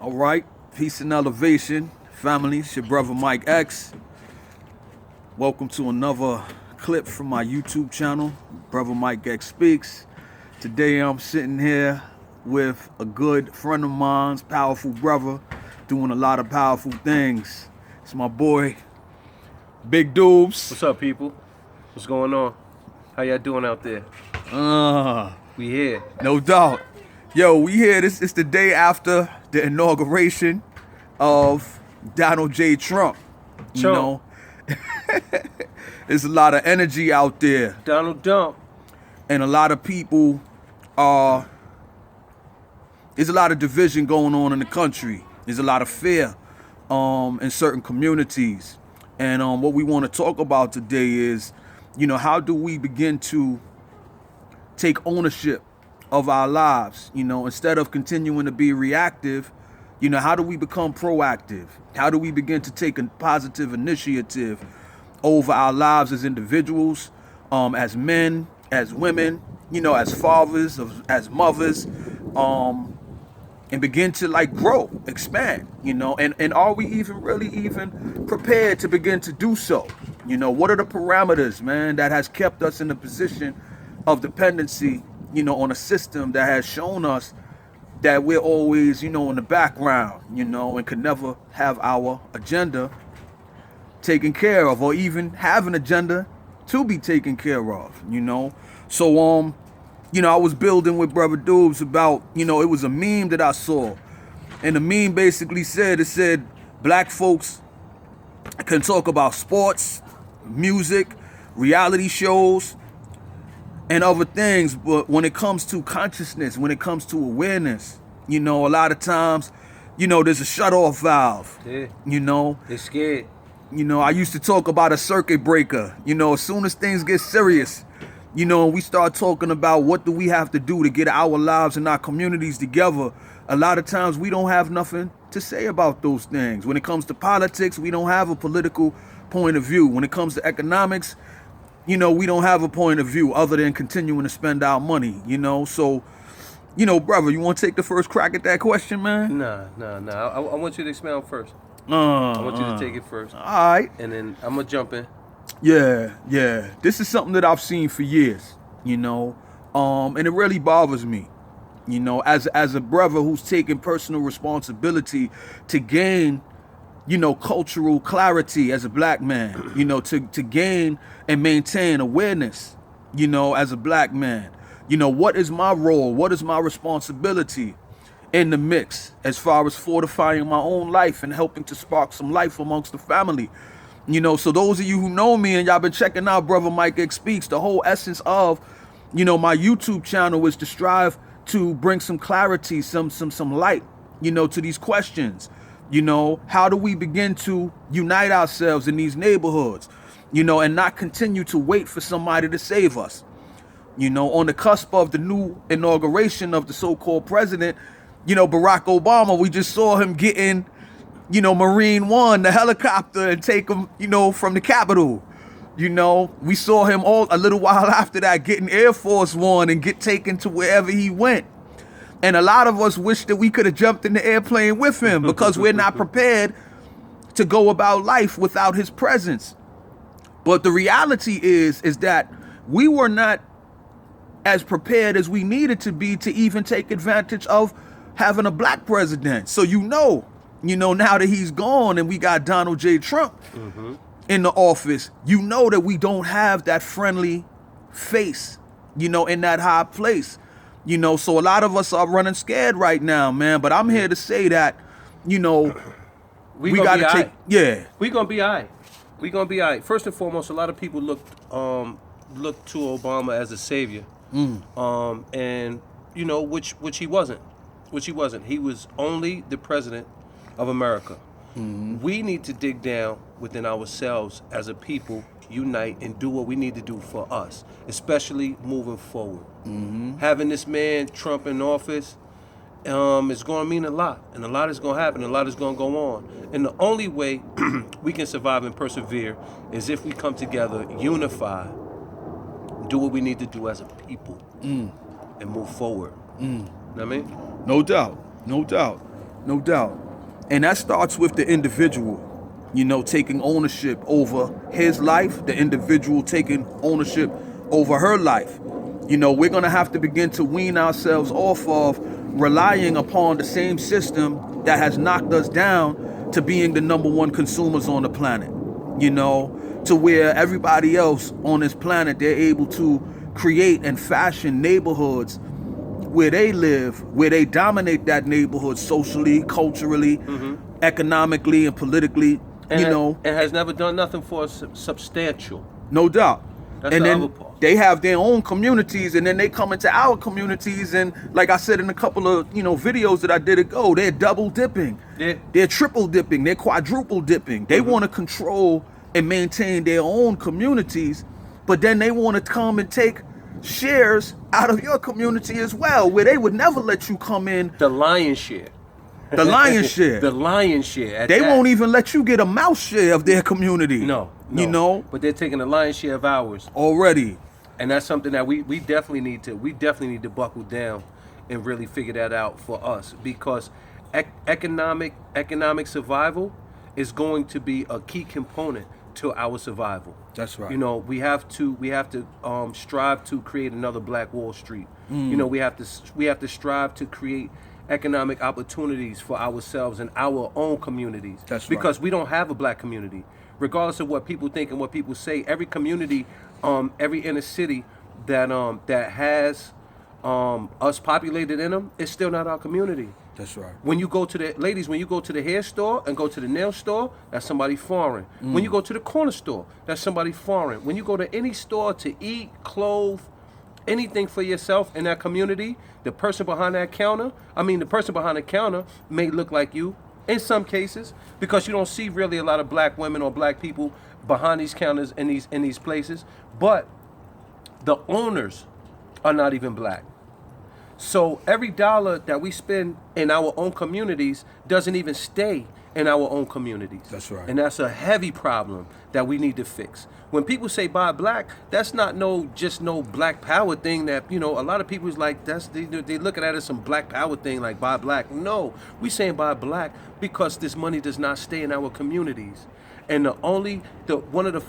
All right, peace and elevation, family. It's your brother Mike X. Welcome to another clip from my YouTube channel, Brother Mike X Speaks. Today I'm sitting here with a good friend of mine's, powerful brother, doing a lot of powerful things. It's my boy, Big Doobs. What's up, people? What's going on? How y'all doing out there? We here. No doubt. Yo, we here. This is the day after the inauguration of Donald J. Trump. You know, there's a lot of energy out there. Donald Trump. And a lot of people there's a lot of division going on in the country. There's a lot of fear in certain communities. And what we want to talk about today is, how do we begin to take ownership of our lives, instead of continuing to be reactive, how do we become proactive? How do we begin to take a positive initiative over our lives as individuals, as men, as women, as fathers, as mothers, and begin to grow, expand, and are we even prepared to begin to do so? What are the parameters, man, that has kept us in a position of dependency, on a system that has shown us that we're always, in the background, and could never have our agenda taken care of, or even have an agenda to be taken care of, So, I was building with Brother Doobs about, it was a meme that I saw. And the meme basically said, black folks can talk about sports, music, reality shows, and other things, but when it comes to consciousness, when it comes to awareness, a lot of times, there's a shut-off valve. Yeah. They're scared. I used to talk about a circuit breaker. As soon as things get serious, and we start talking about what do we have to do to get our lives and our communities together, a lot of times we don't have nothing to say about those things. When it comes to politics, we don't have a political point of view. When it comes to economics, we don't have a point of view other than continuing to spend our money, So, brother, you want to take the first crack at that question, man? Nah. I want you to expound first. I want you to take it first. All right. And then I'm going to jump in. Yeah. This is something that I've seen for years, and it really bothers me, as a brother who's taking personal responsibility to gain, cultural clarity as a black man, to gain and maintain awareness, as a black man. What is my role? What is my responsibility in the mix as far as fortifying my own life and helping to spark some life amongst the family? So those of you who know me and y'all been checking out Brother Mike X Speaks, the whole essence of, my YouTube channel is to strive to bring some clarity, some light, to these questions. How do we begin to unite ourselves in these neighborhoods, and not continue to wait for somebody to save us? On the cusp of the new inauguration of the so-called president, Barack Obama, we just saw him getting, Marine One, the helicopter, and take him, from the Capitol. We saw him a little while after that getting Air Force One and get taken to wherever he went. And a lot of us wish that we could have jumped in the airplane with him because we're not prepared to go about life without his presence. But the reality is that we were not as prepared as we needed to be to even take advantage of having a black president. So now that he's gone and we got Donald J. Trump in the office, that we don't have that friendly face, in that high place. So a lot of us are running scared right now, man. But I'm here to say that, we got to take, We gonna be all right. We gonna be all right. First and foremost, a lot of people look to Obama as a savior, and which he wasn't. He was only the president of America. We need to dig down within ourselves as a people, unite, and do what we need to do for us, especially moving forward. Having this man Trump in office is going to mean a lot, and a lot is going to happen, a lot is going to go on. And the only way we can survive and persevere is if we come together, unify, do what we need to do as a people, and move forward. You know what I mean? No doubt. No doubt. And that starts with the individual, taking ownership over his life, the individual taking ownership over her life. We're going to have to begin to wean ourselves off of relying upon the same system that has knocked us down to being the number one consumers on the planet, to where everybody else on this planet, they're able to create and fashion neighborhoods where they live, where they dominate that neighborhood socially, culturally, economically, and politically, and has never done nothing for us substantial. No doubt. That's and the then other part. They have their own communities, and then they come into our communities, and like I said in a couple of videos that I did ago, they're double dipping, they're triple dipping, they're quadruple dipping. They want to control and maintain their own communities, but then they want to come and take shares out of your community as well, where they would never let you come in. The lion's share. The lion's share. The lion's share. They won't even let you get a mouse share of their community. No. But they're taking the lion's share of ours already. And that's something that we definitely need to buckle down and really figure that out for us, because economic survival is going to be a key component to our survival. That's right. We have to strive to create another Black Wall Street. We have to strive to create economic opportunities for ourselves and our own communities. That's right. Because we don't have a Black community. Regardless of what people think and what people say, every community, every inner city that has us populated in them, is still not our community. That's right. When you go to the hair store and go to the nail store, that's somebody foreign. When you go to the corner store, that's somebody foreign. When you go to any store to eat, clothe, anything for yourself in that community, the person behind the counter may look like you in some cases, because you don't see really a lot of Black women or Black people behind these counters in these places, but the owners are not even Black. So every dollar that we spend in our own communities doesn't even stay in our own communities. That's right. And that's a heavy problem that we need to fix. When people say buy Black, that's not just no Black power thing that, a lot of people is like, they look at it as some Black power thing, like buy Black. No, we saying buy Black because this money does not stay in our communities. And one of the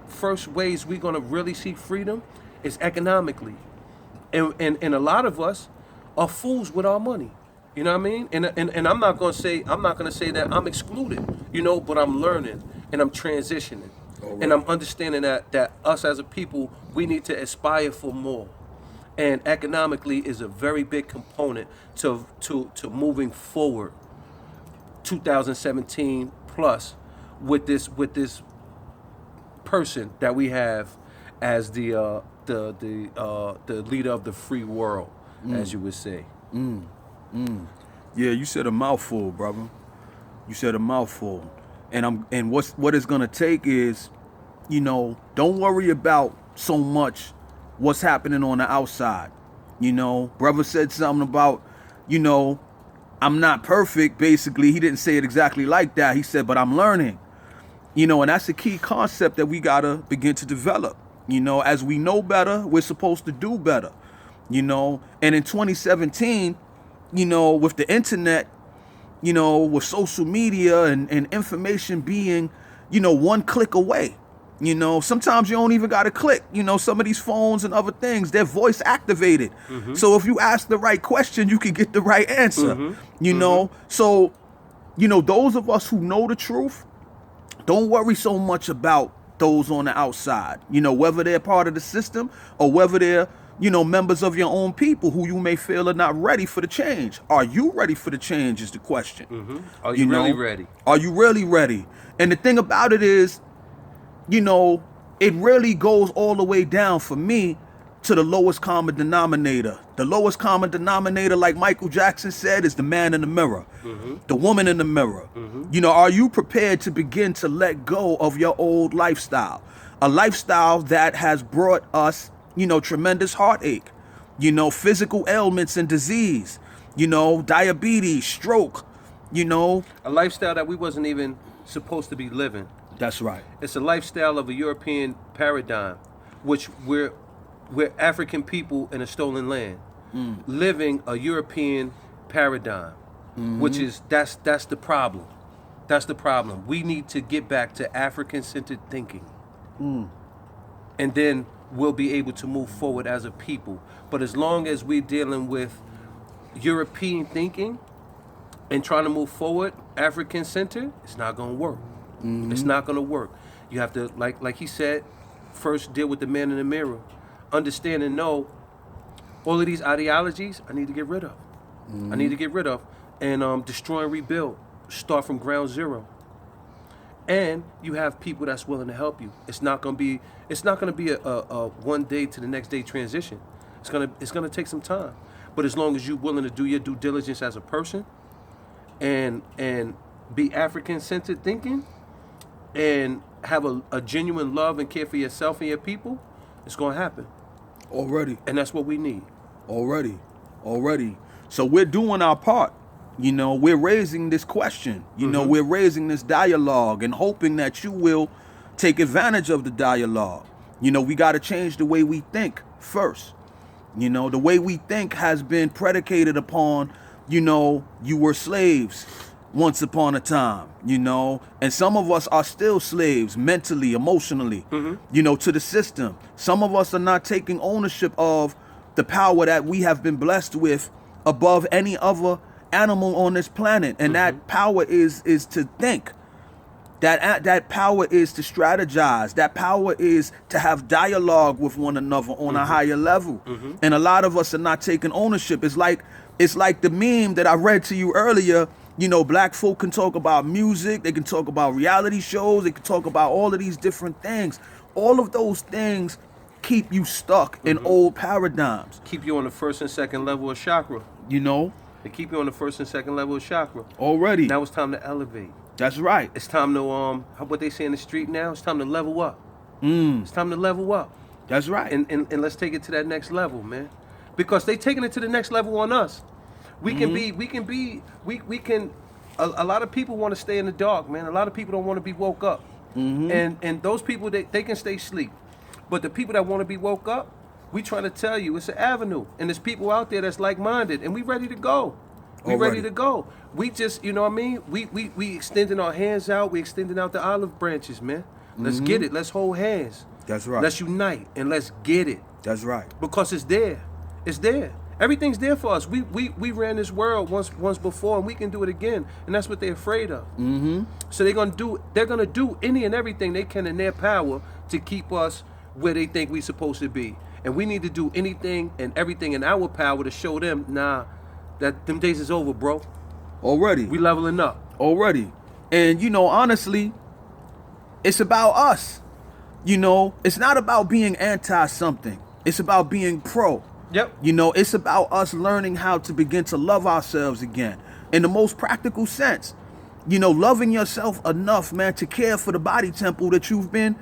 first ways we're gonna really see freedom is economically. And a lot of us are fools with our money. You know what I mean? And I'm not gonna say that I'm excluded, but I'm learning and I'm transitioning. Right. And I'm understanding that us as a people, we need to aspire for more. And economically is a very big component to moving forward 2017 plus with this person that we have as the leader of the free world, as you would say. Yeah, you said a mouthful, brother. You said a mouthful. And what it's gonna take is, don't worry about so much what's happening on the outside. Brother said something about, I'm not perfect. Basically, he didn't say it exactly like that. He said, but I'm learning. And that's a key concept that we gotta begin to develop. As we know better, we're supposed to do better. And in 2017, with the internet, with social media and information being, one click away. Sometimes you don't even got to click. Some of these phones and other things, they're voice activated. So if you ask the right question, you can get the right answer. So, those of us who know the truth, don't worry so much about those on the outside, whether they're part of the system or whether they're, members of your own people who you may feel are not ready for the change. Are you ready for the change is the question. Are you really ready? Are you really ready? And the thing about it is, it really goes all the way down for me to the lowest common denominator. The lowest common denominator, like Michael Jackson said, is the man in the mirror, the woman in the mirror. Are you prepared to begin to let go of your old lifestyle? A lifestyle that has brought us, tremendous heartache, physical ailments and disease, diabetes, stroke, A lifestyle that we wasn't even supposed to be living. That's right. It's a lifestyle of a European paradigm, which we're African people in a stolen land, living a European paradigm. which is that's the problem. That's the problem. We need to get back to African-centered thinking, and then we'll be able to move forward as a people. But as long as we're dealing with European thinking and trying to move forward African-centered, it's not going to work. It's not going to work. You have to, like he said, first deal with the man in the mirror. Understand and know all of these ideologies I need to get rid of. I need to get rid of. And destroy and rebuild. Start from ground zero. And you have people that's willing to help you. It's not going to be a one day to the next day transition. It's gonna take some time. But as long as you're willing to do your due diligence as a person and be African-centered thinking and have a genuine love and care for yourself and your people, it's going to happen. Already. And that's what we need. Already. So we're doing our part. You know, we're raising this question. You know, we're raising this dialogue and hoping that you will take advantage of the dialogue. You know, we got to change the way we think first. You know, the way we think has been predicated upon, you know, you were slaves once upon a time, you know, and some of us are still slaves mentally, emotionally, you know, to the system. Some of us are not taking ownership of the power that we have been blessed with above any other animal on this planet. And that power is to think. That power is to strategize. That power is to have dialogue with one another on a higher level. And a lot of us are not taking ownership. It's like the meme that I read to you earlier. You know, black folk can talk about music. They can talk about reality shows. They can talk about all of these different things. All of those things keep you stuck in old paradigms. Keep you on the first and second level of chakra. You know? They keep you on the first and second level of chakra. Already. Now it's time to elevate. That's right. It's time to what they say in the street now. It's time to level up. It's time to level up. That's right. And let's take it to that next level, man. Because they taking it to the next level on us. We can a lot of people want to stay in the dark, man. A lot of people don't want to be woke up. And those people they can stay asleep. But the people that want to be woke up, we trying to tell you it's an avenue. And there's people out there that's like-minded and we ready to go. Ready to go. We just, you know what I mean? We extending our hands out. We extending out the olive branches, man. Let's get it. Let's hold hands. That's right. Let's unite and let's get it. That's right. Because it's there. It's there. Everything's there for us. We ran this world once before, and we can do it again. And that's what they're afraid of. So they're gonna do any and everything they can in their power to keep us where they think we're supposed to be. And we need to do anything and everything in our power to show them, nah, that them days is over, bro. Already. We leveling up. Already. And you know, honestly, it's about us. You know, it's not about being anti something. It's about being pro. Yep. You know, it's about us learning how to begin to love ourselves again in the most practical sense. You know, loving yourself enough, man, to care for the body temple that you've been,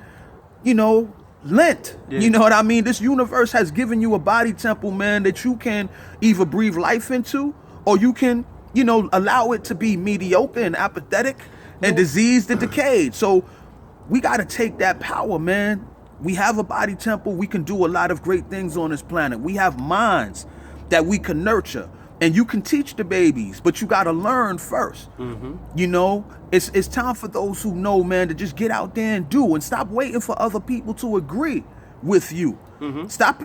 you know, lent. Yeah. You know what I mean? This universe has given you a body temple, man, that you can either breathe life into or you can, you know, allow it to be mediocre and apathetic and diseased and decayed. So we got to take that power, man. We have a body temple. We can do a lot of great things on this planet. We have minds that we can nurture. And you can teach the babies, but you got to learn first. You know, it's time for those who know, man, to just get out there and do and stop waiting for other people to agree with you. Stop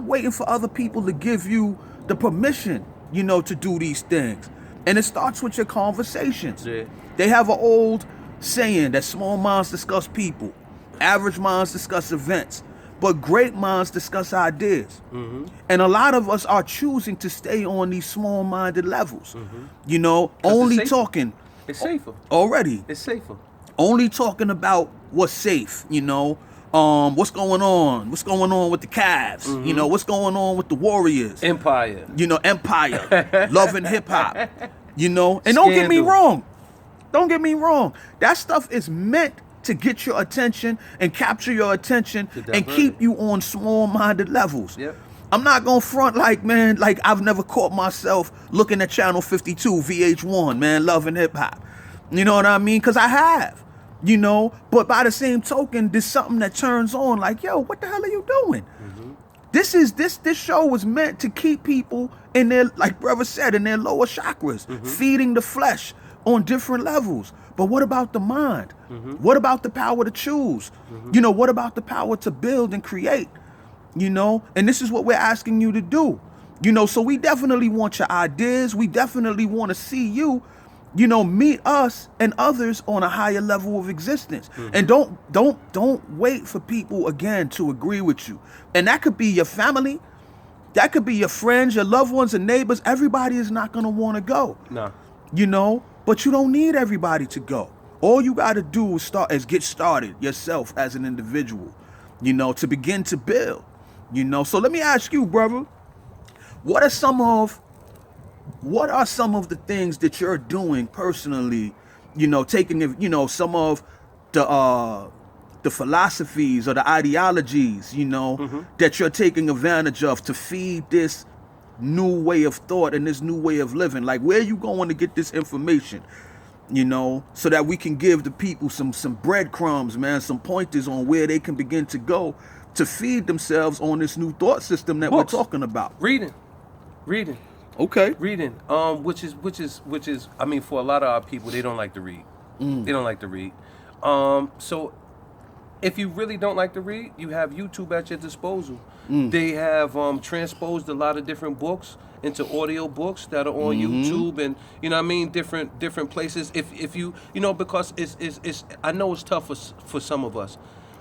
waiting for other people to give you the permission, you know, to do these things. And it starts with your conversations. Yeah. They have an old saying that small minds discuss people, average minds discuss events, but great minds discuss ideas. And a lot of us are choosing to stay on these small-minded levels. You know, only talking. It's safer. Already. It's safer. Only talking about what's safe, you know. What's going on? What's going on with the Cavs? You know, what's going on with the Warriors? Empire. You know, Empire. Love and hip hop. You know, and don't get me Scandal. wrong. Don't get me wrong. That stuff is meant to get your attention and capture your attention and keep you on small-minded levels. Yep. I'm not gonna front like, man, like I've never caught myself looking at Channel 52, VH1, man, Love and Hip Hop. You know what I mean? Because I have, you know. But by the same token, there's something that turns on like, yo, what the hell are you doing? This show was meant to keep people in their, like brother said, in their lower chakras, feeding the flesh on different levels. But what about the mind? What about the power to choose? What about the power to build and create? And this is what we're asking you to do. So we definitely want your ideas. We definitely want to see you, meet us and others on a higher level of existence. And don't wait for people again to agree with you. And that could be your family, that could be your friends, your loved ones, and neighbors. Everybody is not gonna want to go. No. But you don't need everybody to go. All you gotta do is get started yourself as an individual, to begin to build. So let me ask you, brother, what are some of the things that you're doing personally, taking some of the philosophies or the ideologies, that you're taking advantage of to feed this new way of thought and this new way of living? Like, where are you going to get this information, so that we can give the people some breadcrumbs, man, some pointers on where they can begin to go to feed themselves on this new thought system that we're talking about? Reading. Okay. Reading. Which is I mean, for a lot of our people, they don't like to read. They don't like to read. So if you really don't like to read, you have YouTube at your disposal. They have transposed a lot of different books into audio books that are on YouTube, and different places. If you because it's I know it's tough for some of us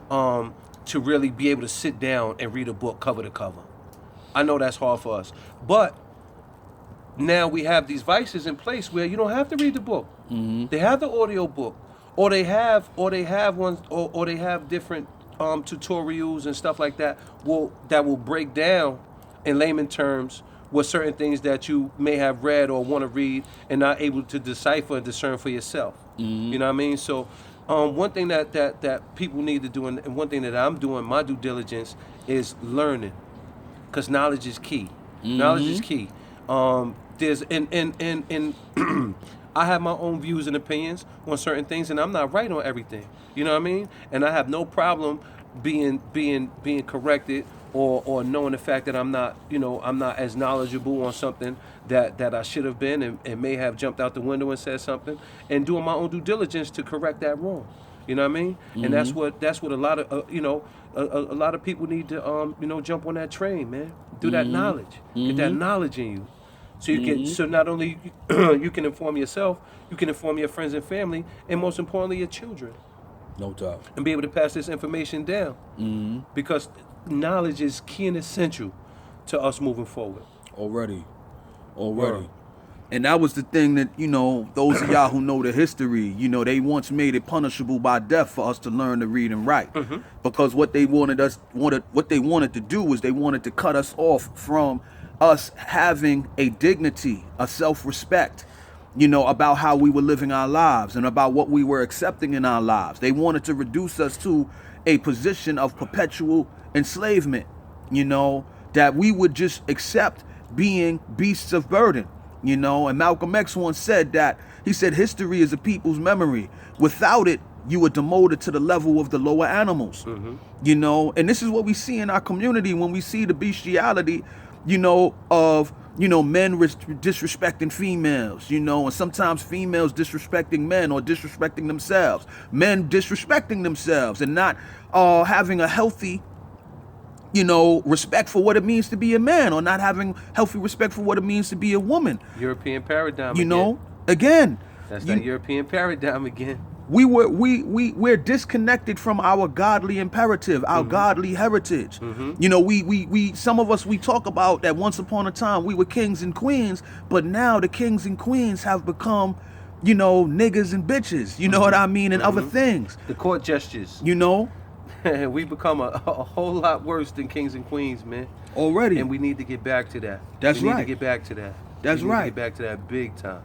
to really be able to sit down and read a book cover to cover. I know that's hard for us, but now we have these vices in place where you don't have to read the book. They have the audio book, or they have ones, or they have different tutorials and stuff like that that will break down in layman terms what certain things that you may have read or want to read and not able to decipher and discern for yourself. You know what I mean? So one thing that people need to do, and one thing that I'm doing, my due diligence, is learning, because knowledge is key. Knowledge is key. There's in I have my own views and opinions on certain things, and I'm not right on everything. You know what I mean? And I have no problem being corrected or knowing the fact that I'm not as knowledgeable on something that I should have been, and may have jumped out the window and said something, and doing my own due diligence to correct that wrong. You know what I mean? And that's what a lot of a lot of people need to jump on that train, man. Do that knowledge. Get that knowledge in you. So you can, so not only you can inform yourself, you can inform your friends and family, and most importantly, your children. No doubt. And be able to pass this information down. Because knowledge is key and essential to us moving forward. Already. And that was the thing that, those of y'all who know the history, they once made it punishable by death for us to learn to read and write. Because what they wanted to do was they wanted to cut us off from us having a dignity, a self-respect, about how we were living our lives and about what we were accepting in our lives. They wanted to reduce us to a position of perpetual enslavement, that we would just accept being beasts of burden, And Malcolm X once said that, he said, history is a people's memory. Without it, you were demoted to the level of the lower animals, And this is what we see in our community when we see the bestiality, of, men disrespecting females, and sometimes females disrespecting men or disrespecting themselves, men disrespecting themselves and not having a healthy, respect for what it means to be a man, or not having healthy respect for what it means to be a woman. European paradigm again. That's that European paradigm again. We're disconnected from our godly imperative, our godly heritage. We some of us, we talk about that once upon a time we were kings and queens, but now the kings and queens have become, niggas and bitches, what I mean, and other things. The court gestures. We become a whole lot worse than kings and queens, man. Already. And we need to get back to that. That's right. We need to get back to that. That's we need right. to get back to that big time.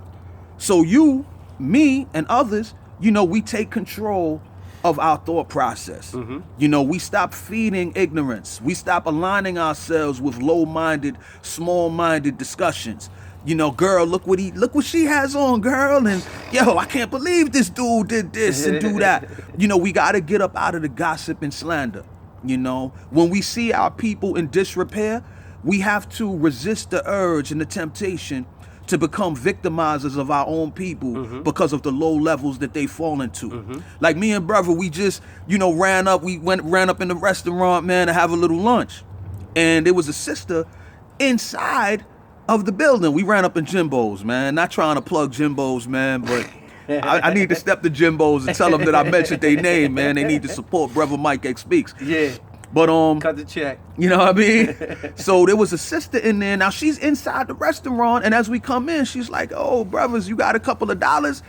So you, me, and others, we take control of our thought process. We stop feeding ignorance. We stop aligning ourselves with low-minded, small-minded discussions. Girl, look what she has on, girl, and yo, I can't believe this dude did this and do that. We got to get up out of the gossip and slander. You know, when we see our people in disrepair, we have to resist the urge and the temptation to become victimizers of our own people because of the low levels that they fall into. Like me and brother, we just, ran up in the restaurant, man, to have a little lunch. And there was a sister inside of the building. We ran up in Jimbo's, man. Not trying to plug Jimbo's, man, but I need to step to Jimbo's and tell them that I mentioned their name, man. They need to support Brother Mike X Speaks. Yeah. But cut the check. You know what I mean? So there was a sister in there. Now she's inside the restaurant, and as we come in, she's like, "Oh, brothers, you got a couple of dollars?"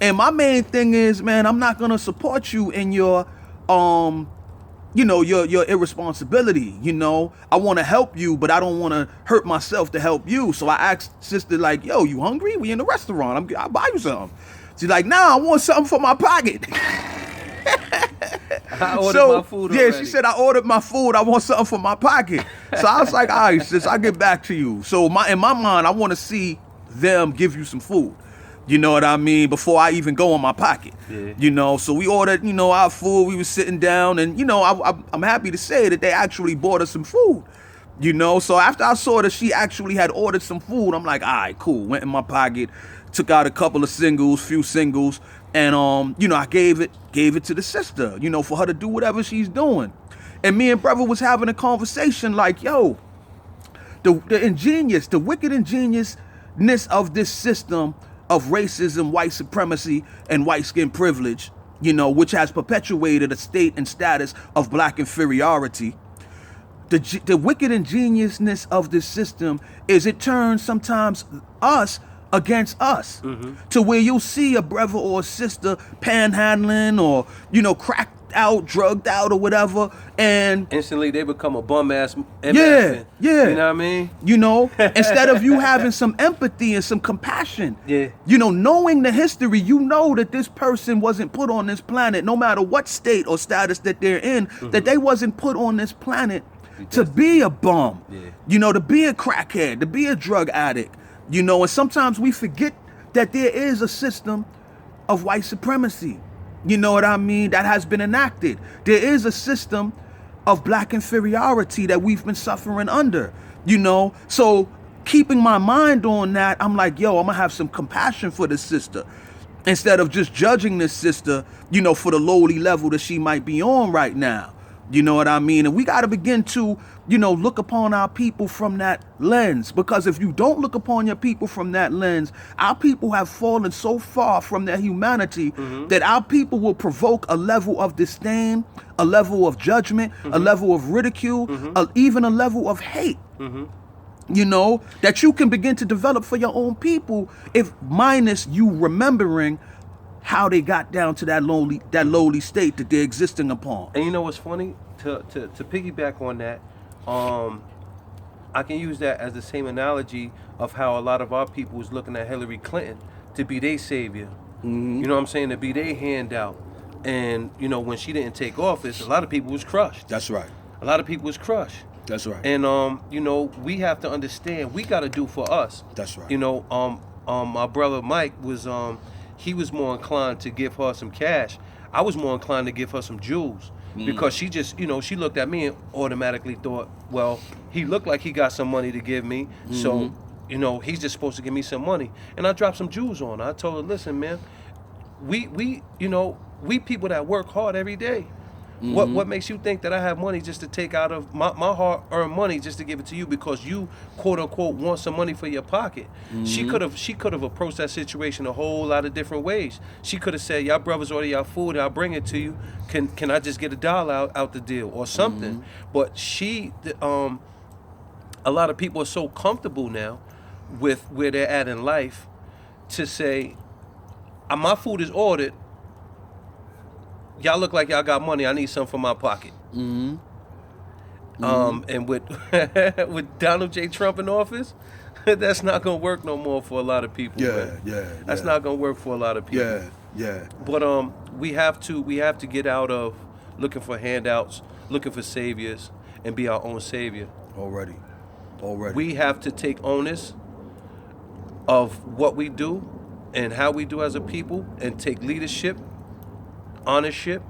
And my main thing is, man, I'm not gonna support you in your your irresponsibility. I want to help you, but I don't want to hurt myself to help you. So I asked sister, like, "Yo, you hungry? We in the restaurant. I'll buy you something." She's like, "Nah, I want something for my pocket." I ordered my food already. Yeah, she said, "I ordered my food. I want something for my pocket." So I was like, "All right, sis, I'll get back to you." So in my mind, I want to see them give you some food. You know what I mean? Before I even go in my pocket. Yeah. So we ordered, our food. We was sitting down, and I'm happy to say that they actually bought us some food. So after I saw that she actually had ordered some food, I'm like, all right, cool. Went in my pocket, took out a couple of few singles, and I gave it to the sister, for her to do whatever she's doing. And me and brother was having a conversation like, yo, the wicked ingeniousness of this system of racism, white supremacy, and white skin privilege, which has perpetuated a state and status of black inferiority. The wicked ingeniousness of this system is it turns sometimes us against us, to where you'll see a brother or a sister panhandling or, cracked out, drugged out or whatever, and instantly they become a bum ass. Yeah. You know what I mean? Instead of you having some empathy and some compassion, Yeah. Knowing the history, that this person wasn't put on this planet, no matter what state or status that they're in, that they wasn't put on this planet to be a bum, to be a crackhead, to be a drug addict. And sometimes we forget that there is a system of white supremacy, you know what I mean, that has been enacted. There is a system of black inferiority that we've been suffering under, So keeping my mind on that, I'm like, yo, I'm gonna have some compassion for this sister instead of just judging this sister, for the lowly level that she might be on right now. You know what I mean? And we got to begin to, look upon our people from that lens. Because if you don't look upon your people from that lens, our people have fallen so far from their humanity that our people will provoke a level of disdain, a level of judgment, a level of ridicule, even a level of hate. That you can begin to develop for your own people, if minus you remembering how they got down to that lowly state that they're existing upon. And you know what's funny? To piggyback on that, I can use that as the same analogy of how a lot of our people was looking at Hillary Clinton to be their savior. You know what I'm saying? To be their handout. And, when she didn't take office, a lot of people was crushed. That's right. A lot of people was crushed. That's right. And, we have to understand, we got to do for us. That's right. My brother Mike was, he was more inclined to give her some cash. I was more inclined to give her some jewels because she just, she looked at me and automatically thought, well, he looked like he got some money to give me. So, he's just supposed to give me some money. And I dropped some jewels on her. I told her, listen, man, we people that work hard every day. What makes you think that I have money just to take out of my hard-earned money just to give it to you because you quote unquote want some money for your pocket? She could have approached that situation a whole lot of different ways. She could have said, "Y'all brothers order y'all food, I'll bring it to you. Can I just get $1 out the deal or something?" But a lot of people are so comfortable now with where they're at in life to say, "My food is ordered. Y'all look like y'all got money. I need something for my pocket." And with with Donald J. Trump in office, that's not gonna work no more for a lot of people. That's not gonna work for a lot of people. But we have to get out of looking for handouts, looking for saviors, and be our own savior. Already. We have to take onus of what we do and how we do as a people, and take leadership, ownership,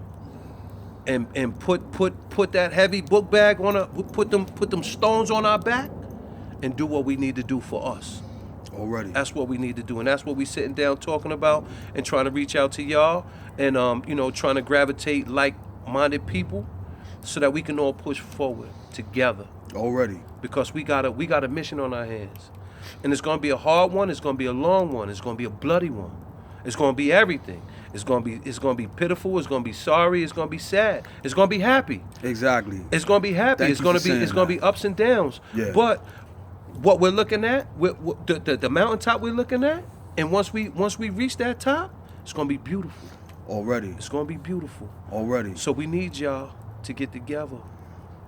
and put that heavy book bag on put them stones on our back and do what we need to do for us. Already. That's what we need to do, and that's what we sitting down talking about and trying to reach out to y'all and trying to gravitate like-minded people so that we can all push forward together. Already. Because we got a mission on our hands. And it's gonna be a hard one, it's gonna be a long one, it's gonna be a bloody one. It's gonna be everything. It's gonna be pitiful, it's gonna be sorry, it's gonna be sad, it's gonna be happy. Exactly. It's gonna be happy, Thank it's you gonna for be saying that. ups and downs. Yeah. But what we're looking at, the mountaintop we're looking at, and once we reach that top, it's gonna be beautiful. Already. It's gonna be beautiful. Already. So we need y'all to get together.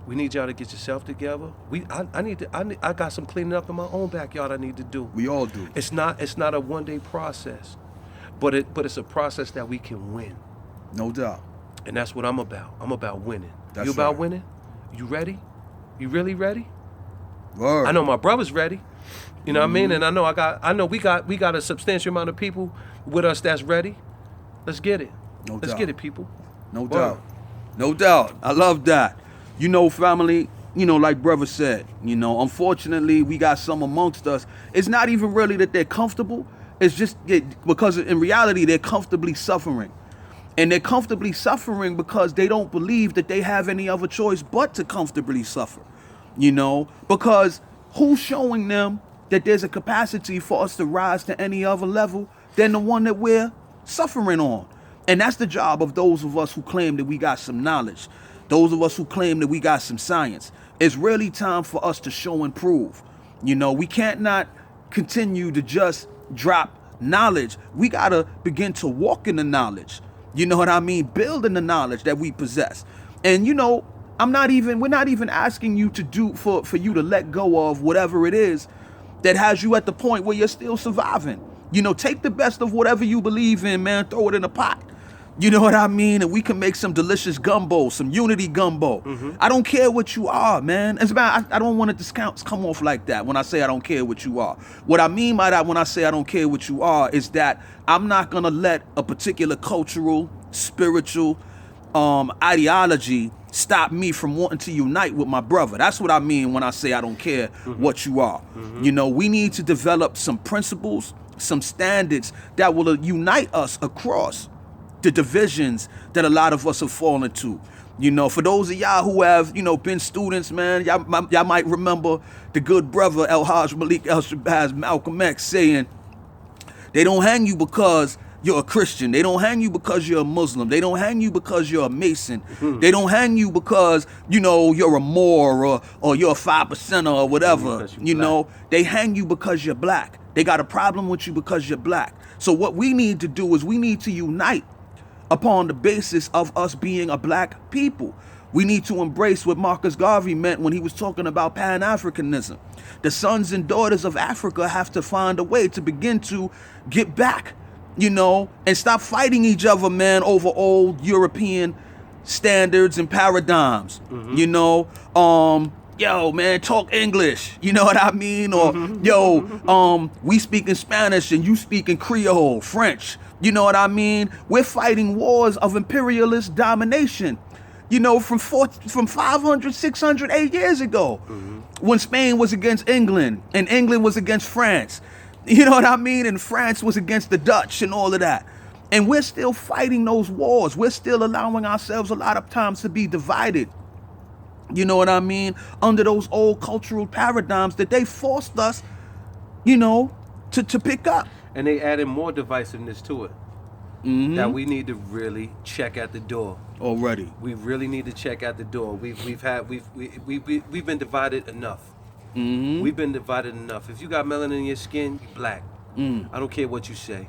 We need y'all to get yourself together. I got some cleaning up in my own backyard I need to do. We all do. It's not a one-day process, but it's a process that we can win. No doubt. And that's what I'm about. I'm about winning. That's You about right. winning? You ready? You really ready? Word. I know my brother's ready. You know what I mean? And I know we got a substantial amount of people with us that's ready. Let's get it. No Let's doubt. get it, people. No Word. doubt. No doubt. I love that. You know, family, like brother said, unfortunately, we got some amongst us. It's not even really that they're comfortable. It's just because in reality, they're comfortably suffering. And they're comfortably suffering because they don't believe that they have any other choice but to comfortably suffer. Because who's showing them that there's a capacity for us to rise to any other level than the one that we're suffering on? And that's the job of those of us who claim that we got some knowledge. Those of us who claim that we got some science. It's really time for us to show and prove. We can't not continue to just drop knowledge. We got to begin to walk in the knowledge. You know what I mean? Build in the knowledge that we possess. And we're not even asking you to do for you to let go of whatever it is that has you at the point where you're still surviving. Take the best of whatever you believe in, man, throw it in a pot. You know what I mean? And we can make some delicious gumbo, some unity gumbo. Mm-hmm. I don't care what you are, man. As a matter, I don't want to come off like that when I say I don't care what you are. What I mean by that when I say I don't care what you are is that I'm not going to let a particular cultural, spiritual ideology stop me from wanting to unite with my brother. That's what I mean when I say I don't care what you are. Mm-hmm. We need to develop some principles, some standards that will unite us across the divisions that a lot of us have fallen to. For those of y'all who have, been students, man, y'all might remember the good brother El Hajj Malik El Shabazz Malcolm X saying, they don't hang you because you're a Christian. They don't hang you because you're a Muslim. They don't hang you because you're a Mason. Mm-hmm. They don't hang you because, you're a Moor or you're a 5%er or whatever. They hang you because you're black. They got a problem with you because you're black. So what we need to do is we need to unite upon the basis of us being a black people. We need to embrace what Marcus Garvey meant when he was talking about Pan-Africanism. The sons and daughters of Africa have to find a way to begin to get back, and stop fighting each other, man, over old European standards and paradigms. Mm-hmm. Yo, man, talk English. You know what I mean? Or, we speak in Spanish and you speak in Creole, French. You know what I mean? We're fighting wars of imperialist domination, from 500, 600, 8 years ago, when Spain was against England and England was against France. You know what I mean? And France was against the Dutch and all of that. And we're still fighting those wars. We're still allowing ourselves a lot of times to be divided. You know what I mean? Under those old cultural paradigms that they forced us, to pick up. And they added more divisiveness to it. Mm-hmm. That we need to really check at the door. Already. We really need to check at the door. We've been divided enough. Mm-hmm. We've been divided enough. If you got melanin in your skin, you're black. I don't care what you say.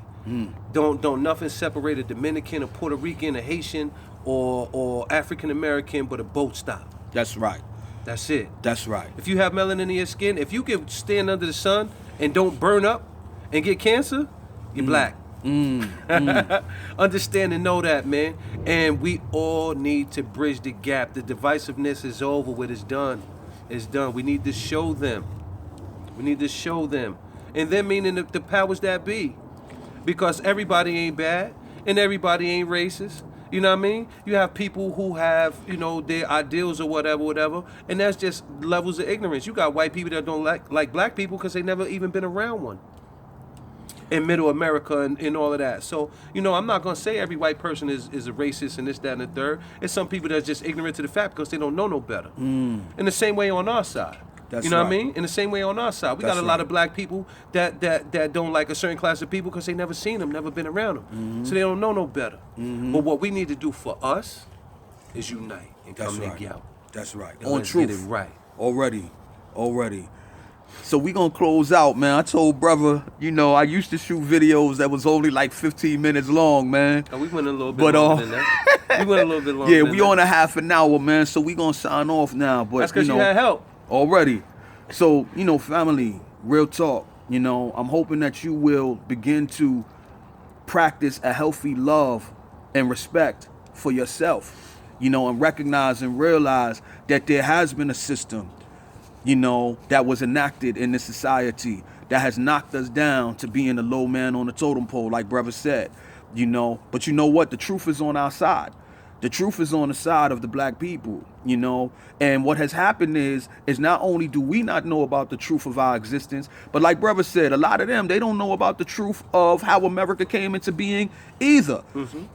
Don't nothing separate a Dominican, a Puerto Rican, a Haitian, or African American, but a boat stop. That's right. That's it. That's right. If you have melanin in your skin, if you can stand under the sun and don't burn up and get cancer, you're black. Understand and know that, man. And we all need to bridge the gap. The divisiveness is over with. It's done. It's done. We need to show them. We need to show them. And then meaning the powers that be. Because everybody ain't bad and everybody ain't racist. You know what I mean? You have people who have, you know, their ideals or whatever, and that's just levels of ignorance. You got white people that don't like black people because they never even been around one in middle America and all of that. So, you know, I'm not going to say every white person is a racist and this, that, and the third. It's some people that's just ignorant to the fact because they don't know no better. In the same way on our side. That's you know right. what I mean? In the same way on our side. We got a lot of black people that don't like a certain class of people because they never seen them, never been around them. So they don't know no better. But what we need to do for us is unite and come together. That's right. And On let's truth. get it right. Already. So we gonna close out, man. I told brother, you know, I used to shoot videos that was only like 15 minutes long, man. Oh, we went a little bit longer than that. We went a little bit longer. Yeah, than we that. on a half an hour, man. So we gonna sign off now. But That's because you you know, had help. already. So, you know, family, real talk, you know, I'm hoping that you will begin to practice a healthy love and respect for yourself, you know, and recognize and realize that there has been a system, you know, that was enacted in this society that has knocked us down to being a low man on the totem pole, like brother said, you know. But you know what? The truth is on our side. The truth is on the side of the black people, you know. And what has happened is not only do we not know about the truth of our existence, but like brother said, a lot of them, they don't know about the truth of how America came into being either.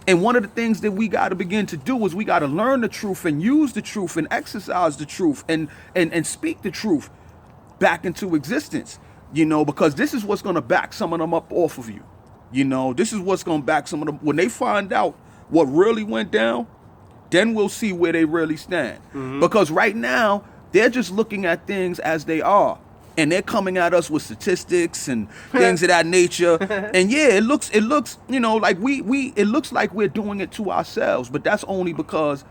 And one of the things that we got to begin to do is we got to learn the truth and use the truth and exercise the truth and speak the truth back into existence, you know, because this is what's going to back some of them up off of you. You know, this is what's going to back some of them. When they find out what really went down, then we'll see where they really stand. Because right now, they're just looking at things as they are. And they're coming at us with statistics and things of that nature. And yeah, it looks, you know, like it looks like we're doing it to ourselves, but that's only because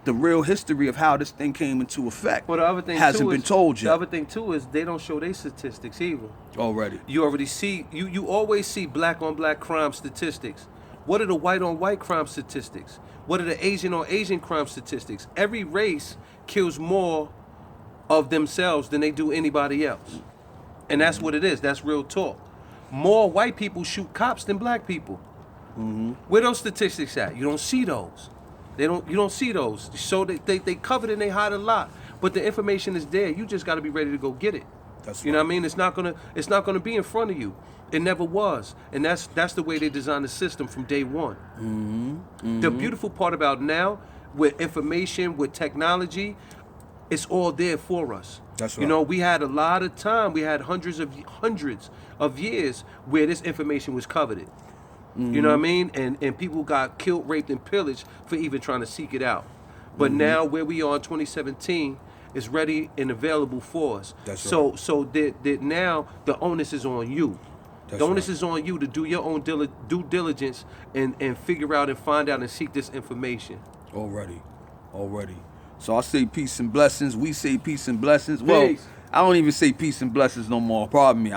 the real history of how this thing came into effect Well, the other thing hasn't too been is, told yet. The other thing too is they don't show their statistics either. Already. You already see, you always see black on black crime statistics. What are the white on white crime statistics? What are the Asian on Asian crime statistics? Every race kills more of themselves than they do anybody else. And that's what it is. That's real talk. More white people shoot cops than black people. Where those statistics at? You don't see those. You don't see those. So they cover it and they hide a lot. But the information is there. You just got to be ready to go get it. That's You know right. what I mean? It's not gonna be in front of you. It never was. And that's the way they designed the system from day one. The beautiful part about now, with information, with technology, it's all there for us. That's You right. know, we had a lot of time. We had hundreds of years where this information was coveted. You know what I mean? And people got killed, raped, and pillaged for even trying to seek it out. But now, where we are in 2017, it's ready and available for us. That's so right. so that now the onus is on you. That's The onus right. is on you to do your own due diligence and figure out and find out and seek this information. Already. So I say peace and blessings. We say peace and blessings. Well, Peace. I don't even say peace and blessings no more. Pardon me.